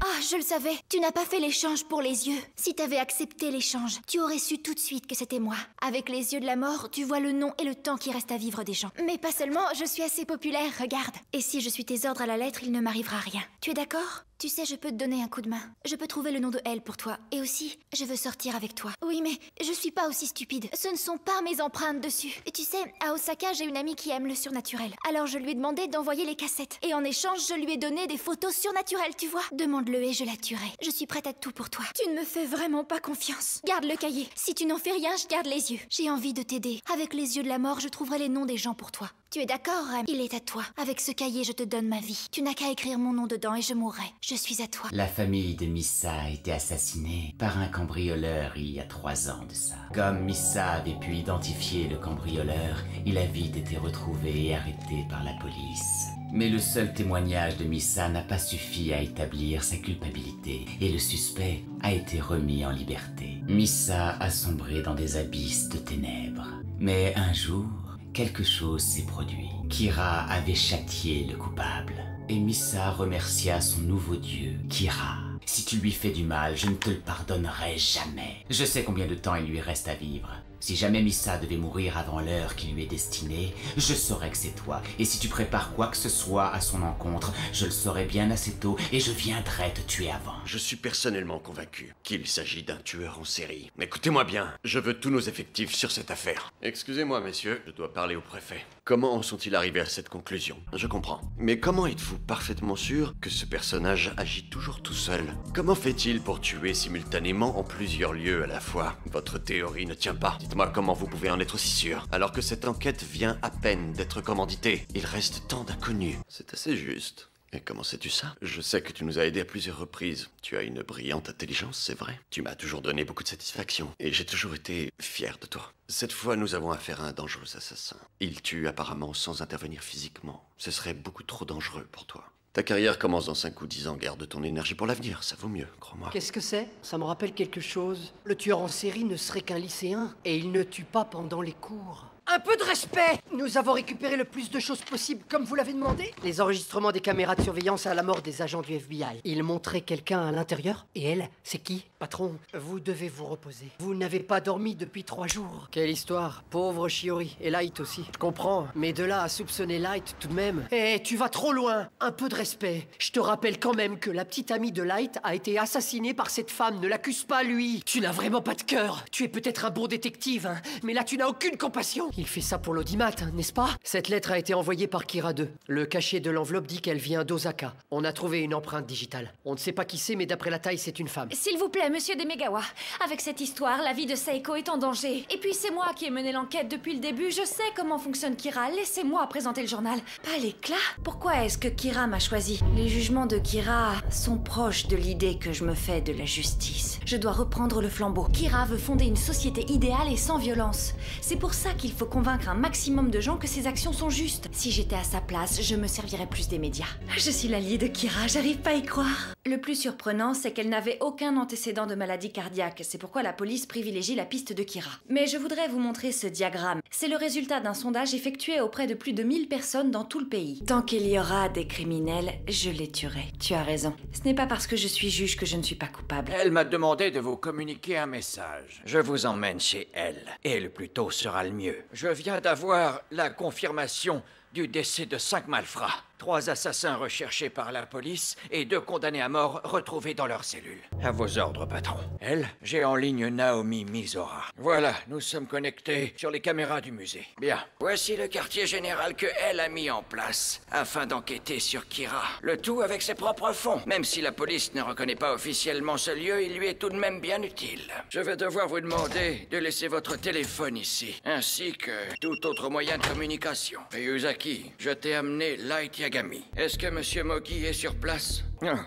Ah, je le savais. Tu n'as pas fait l'échange pour les yeux. Si t'avais accepté l'échange, tu aurais su tout de suite que c'était moi. Avec les yeux de la mort, tu vois le nom et le temps qui reste à vivre des gens. Mais pas seulement, je suis assez populaire, regarde. Et si je suis tes ordres à la lettre, il ne m'arrivera rien. Tu es d'accord ? Tu sais, je peux te donner un coup de main. Je peux trouver le nom de Elle pour toi. Et aussi, je veux sortir avec toi. Oui, mais je suis pas aussi stupide. Ce ne sont pas mes empreintes dessus. Et tu sais, à Osaka, j'ai une amie qui aime le surnaturel. Alors je lui ai demandé d'envoyer les cassettes. Et en échange, je lui ai donné des photos surnaturelles, tu vois. Demande-le et je la tuerai. Je suis prête à tout pour toi. Tu ne me fais vraiment pas confiance. Garde le cahier. Si tu n'en fais rien, je garde les yeux. J'ai envie de t'aider. Avec les yeux de la mort, je trouverai les noms des gens pour toi. Tu es d'accord, Rem? Il est à toi. Avec ce cahier, je te donne ma vie. Tu n'as qu'à écrire mon nom dedans et je mourrai. Je suis à toi. La famille de Misa a été assassinée par un cambrioleur il y a 3 ans de ça. Comme Misa avait pu identifier le cambrioleur, il a vite été retrouvé et arrêté par la police. Mais le seul témoignage de Misa n'a pas suffi à établir sa culpabilité et le suspect a été remis en liberté. Misa a sombré dans des abysses de ténèbres. Mais un jour, quelque chose s'est produit. Kira avait châtié le coupable. Et Misa remercia son nouveau dieu, Kira. Si tu lui fais du mal, je ne te le pardonnerai jamais. Je sais combien de temps il lui reste à vivre. Si jamais Missa devait mourir avant l'heure qui lui est destinée, je saurais que c'est toi. Et si tu prépares quoi que ce soit à son encontre, je le saurai bien assez tôt et je viendrai te tuer avant. Je suis personnellement convaincu qu'il s'agit d'un tueur en série. Écoutez-moi bien, je veux tous nos effectifs sur cette affaire. Excusez-moi, messieurs, je dois parler au préfet. Comment en sont-ils arrivés à cette conclusion? Je comprends. Mais comment êtes-vous parfaitement sûr que ce personnage agit toujours tout seul? Comment fait-il pour tuer simultanément en plusieurs lieux à la fois? Votre théorie ne tient pas. Dites-moi comment vous pouvez en être aussi sûr, alors que cette enquête vient à peine d'être commanditée. Il reste tant d'inconnus. C'est assez juste. Et comment sais-tu ça? Je sais que tu nous as aidés à plusieurs reprises. Tu as une brillante intelligence, c'est vrai. Tu m'as toujours donné beaucoup de satisfaction. Et j'ai toujours été fier de toi. Cette fois, nous avons affaire à un dangereux assassin. Il tue apparemment sans intervenir physiquement. Ce serait beaucoup trop dangereux pour toi. Ta carrière commence dans 5 ou 10 ans. Garde ton énergie pour l'avenir, ça vaut mieux, crois-moi. Qu'est-ce que c'est? Ça me rappelle quelque chose. Le tueur en série ne serait qu'un lycéen, et il ne tue pas pendant les cours. Un peu de respect! Nous avons récupéré le plus de choses possibles, comme vous l'avez demandé. Les enregistrements des caméras de surveillance à la mort des agents du FBI. Ils montraient quelqu'un à l'intérieur. Et elle, c'est qui? Patron, vous devez vous reposer. Vous n'avez pas dormi depuis 3 jours. Quelle histoire. Pauvre Shiori. Et Light aussi. Je comprends. Mais de là à soupçonner Light tout de même... Eh, tu vas trop loin. Un peu de respect. Je te rappelle quand même que la petite amie de Light a été assassinée par cette femme. Ne l'accuse pas, lui. Tu n'as vraiment pas de cœur. Tu es peut-être un bon détective, hein, mais là tu n'as aucune compassion. Il fait ça pour l'audimat, hein, n'est-ce pas? Cette lettre a été envoyée par Kira 2. Le cachet de l'enveloppe dit qu'elle vient d'Osaka. On a trouvé une empreinte digitale. On ne sait pas qui c'est, mais d'après la taille, c'est une femme. S'il vous plaît, monsieur Demegawa, avec cette histoire, la vie de Seiko est en danger. Et puis c'est moi qui ai mené l'enquête depuis le début. Je sais comment fonctionne Kira. Laissez-moi présenter le journal. Pas l'éclat. Pourquoi est-ce que Kira m'a choisi? Les jugements de Kira sont proches de l'idée que je me fais de la justice. Je dois reprendre le flambeau. Kira veut fonder une société idéale et sans violence. C'est pour ça qu'il faut convaincre un maximum de gens que ses actions sont justes. Si j'étais à sa place, je me servirais plus des médias. Je suis l'alliée de Kira, j'arrive pas à y croire. Le plus surprenant, c'est qu'elle n'avait aucun antécédent de maladie cardiaque. C'est pourquoi la police privilégie la piste de Kira. Mais je voudrais vous montrer ce diagramme. C'est le résultat d'un sondage effectué auprès de plus de 1000 personnes dans tout le pays. Tant qu'il y aura des criminels, je les tuerai. Tu as raison. Ce n'est pas parce que je suis juge que je ne suis pas coupable. Elle m'a demandé de vous communiquer un message. Je vous emmène chez elle, et le plus tôt sera le mieux. Je viens d'avoir la confirmation du décès de 5 malfrats. 3 assassins recherchés par la police et 2 condamnés à mort retrouvés dans leurs cellules. À vos ordres, patron. Elle, j'ai en ligne Naomi Mizora. Voilà, nous sommes connectés sur les caméras du musée. Bien, voici le quartier général que elle a mis en place afin d'enquêter sur Kira. Le tout avec ses propres fonds. Même si la police ne reconnaît pas officiellement ce lieu, il lui est tout de même bien utile. Je vais devoir vous demander de laisser votre téléphone ici, ainsi que tout autre moyen de communication. Ryuzaki, je t'ai amené Light Yagami. Est-ce que Monsieur Mogi est sur place?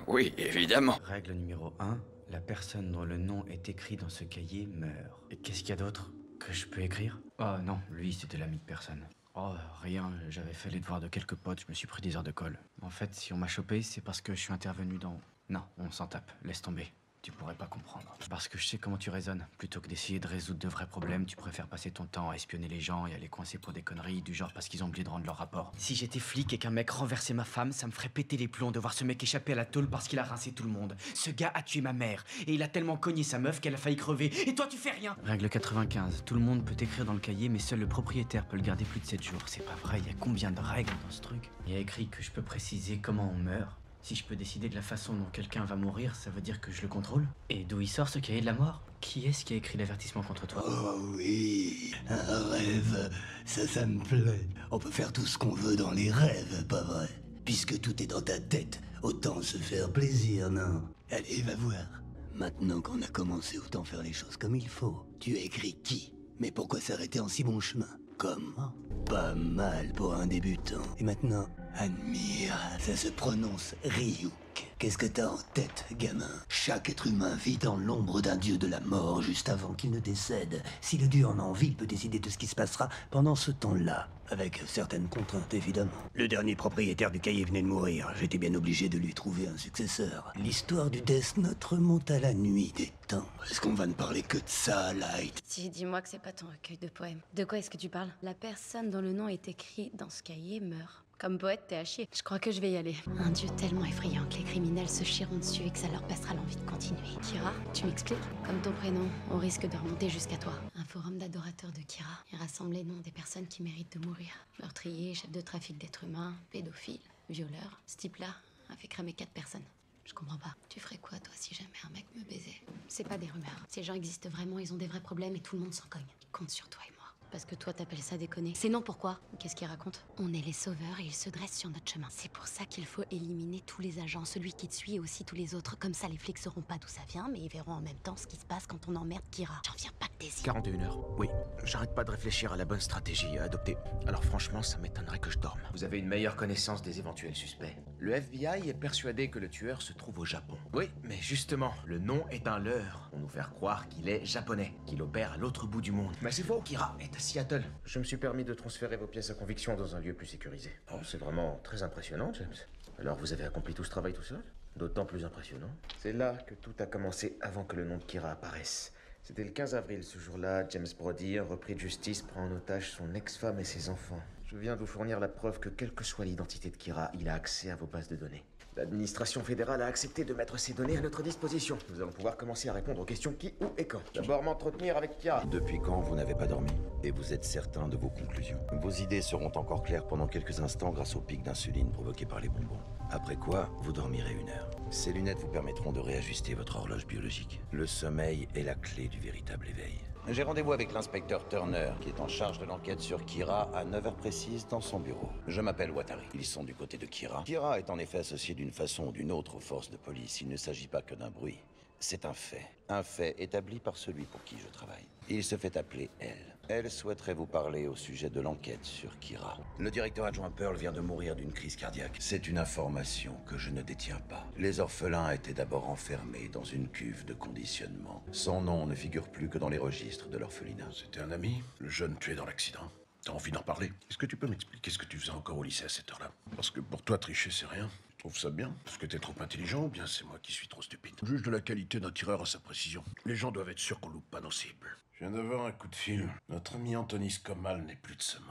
Oui, évidemment. Règle numéro 1, la personne dont le nom est écrit dans ce cahier meurt. Et qu'est-ce qu'il y a d'autre que je peux écrire? Oh non, lui c'était l'ami de personne. Oh, rien, j'avais fait les devoirs de quelques potes, je me suis pris des heures de colle. En fait, si on m'a chopé, c'est parce que je suis intervenu dans... Non, on s'en tape, laisse tomber. Tu pourrais pas comprendre. Parce que je sais comment tu raisonnes. Plutôt que d'essayer de résoudre de vrais problèmes, tu préfères passer ton temps à espionner les gens et à les coincer pour des conneries, du genre parce qu'ils ont oublié de rendre leur rapport. Si j'étais flic et qu'un mec renversait ma femme, ça me ferait péter les plombs de voir ce mec échapper à la tôle parce qu'il a rincé tout le monde. Ce gars a tué ma mère, et il a tellement cogné sa meuf qu'elle a failli crever. Et toi, tu fais rien! Règle 95. Tout le monde peut écrire dans le cahier, mais seul le propriétaire peut le garder plus de 7 jours. C'est pas vrai, il y a combien de règles dans ce truc? Il y a écrit que je peux préciser comment on meurt. Si je peux décider de la façon dont quelqu'un va mourir, ça veut dire que je le contrôle? Et d'où il sort ce cahier de la mort? Qui est-ce qui a écrit l'avertissement contre toi? Oh oui, un rêve, ça me plaît. On peut faire tout ce qu'on veut dans les rêves, pas vrai? Puisque tout est dans ta tête, autant se faire plaisir, non? Allez, va voir. Maintenant qu'on a commencé, autant faire les choses comme il faut. Tu as écrit qui? Mais pourquoi s'arrêter en si bon chemin? Comment? Pas mal pour un débutant. Et maintenant, admire, ça se prononce Ryuk. Qu'est-ce que t'as en tête, gamin? Chaque être humain vit dans l'ombre d'un dieu de la mort juste avant qu'il ne décède. Si le dieu en a envie, il peut décider de ce qui se passera pendant ce temps-là. Avec certaines contraintes, évidemment. Le dernier propriétaire du cahier venait de mourir. J'étais bien obligé de lui trouver un successeur. L'histoire du Death Note remonte à la nuit des temps. Est-ce qu'on va ne parler que de ça, Light? Si, dis-moi que c'est pas ton recueil de poèmes. De quoi est-ce que tu parles? La personne dont le nom est écrit dans ce cahier meurt. Comme poète, t'es à chier. Je crois que je vais y aller. Un dieu tellement effrayant que les criminels se chieront dessus et que ça leur passera l'envie de continuer. Kira. Kira, tu m'expliques? Comme ton prénom, au risque de remonter jusqu'à toi. Un forum d'adorateurs de Kira. Il rassemble les noms des personnes qui méritent de mourir. Meurtriers, chefs de trafic d'êtres humains, pédophiles, violeurs. Ce type-là a fait cramer 4 personnes. Je comprends pas. Tu ferais quoi, toi, si jamais un mec me baisait? C'est pas des rumeurs. Ces gens existent vraiment, ils ont des vrais problèmes et tout le monde s'en cogne. Ils comptent sur toi et moi. Parce que toi, t'appelles ça déconner. C'est non, pourquoi? Qu'est-ce qu'il raconte? On est les sauveurs et ils se dressent sur notre chemin. C'est pour ça qu'il faut éliminer tous les agents. Celui qui te suit et aussi tous les autres. Comme ça, les flics sauront pas d'où ça vient, mais ils verront en même temps ce qui se passe quand on emmerde Kira. J'en viens pas que t'hésites. 41 heures. Oui, j'arrête pas de réfléchir à la bonne stratégie à adopter. Alors franchement, ça m'étonnerait que je dorme. Vous avez une meilleure connaissance des éventuels suspects. Le FBI est persuadé que le tueur se trouve au Japon. Oui, mais justement, le nom est un leurre. On nous fait croire qu'il est japonais, qu'il opère à l'autre bout du monde. Mais c'est faux, Kira est à Seattle. Je me suis permis de transférer vos pièces à conviction dans un lieu plus sécurisé. Oh, c'est vraiment très impressionnant, James. Alors vous avez accompli tout ce travail tout seul? D'autant plus impressionnant. C'est là que tout a commencé avant que le nom de Kira apparaisse. C'était le 15 avril, ce jour-là, James Brody, un repris de justice, prend en otage son ex-femme et ses enfants. Je viens de vous fournir la preuve que quelle que soit l'identité de Kira, il a accès à vos bases de données. L'administration fédérale a accepté de mettre ces données à notre disposition. Nous allons pouvoir commencer à répondre aux questions qui, où et quand. D'abord m'entretenir avec Kira. Depuis quand vous n'avez pas dormi? Et vous êtes certain de vos conclusions? Vos idées seront encore claires pendant quelques instants grâce au pic d'insuline provoqué par les bonbons. Après quoi, vous dormirez 1 heure. Ces lunettes vous permettront de réajuster votre horloge biologique. Le sommeil est la clé du véritable éveil. J'ai rendez-vous avec l'inspecteur Turner, qui est en charge de l'enquête sur Kira à 9h précise dans son bureau. Je m'appelle Watari. Ils sont du côté de Kira. Kira est en effet associé d'une façon ou d'une autre aux forces de police. Il ne s'agit pas que d'un bruit. C'est un fait. Un fait établi par celui pour qui je travaille. Il se fait appeler Elle. Elle souhaiterait vous parler au sujet de l'enquête sur Kira. Le directeur adjoint Pearl vient de mourir d'une crise cardiaque. C'est une information que je ne détiens pas. Les orphelins étaient d'abord enfermés dans une cuve de conditionnement. Son nom ne figure plus que dans les registres de l'orphelinat. C'était un ami, le jeune tué dans l'accident. T'as envie d'en parler? Est-ce que tu peux m'expliquer ce que tu faisais encore au lycée à cette heure-là? Parce que pour toi, tricher, c'est rien. Tu trouves ça bien? Parce que t'es trop intelligent ou bien c'est moi qui suis trop stupide? On juge de la qualité d'un tireur à sa précision. Les gens doivent être sûrs qu'on loupe pas nos cibles. Je viens d'avoir un coup de fil. Notre ami Anthony Skomal n'est plus de ce monde.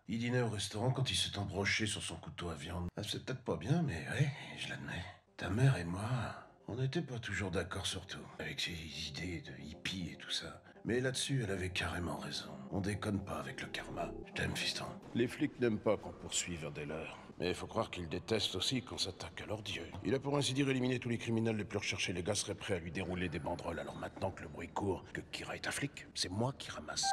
Il dînait au restaurant quand il s'est embroché sur son couteau à viande. Ah, c'est peut-être pas bien, mais ouais, je l'admets. Ta mère et moi, on n'était pas toujours d'accord sur tout. Avec ses idées de hippie et tout ça. Mais là-dessus, elle avait carrément raison. On déconne pas avec le karma. Je t'aime, fiston. Les flics n'aiment pas qu'on poursuive un des leurs. Mais il faut croire qu'ils détestent aussi qu'on s'attaque à leur dieu. Il a pour ainsi dire éliminé tous les criminels les plus recherchés. Les gars seraient prêts à lui dérouler des banderoles. Alors maintenant que le bruit court, que Kira est un flic, c'est moi qui ramasse.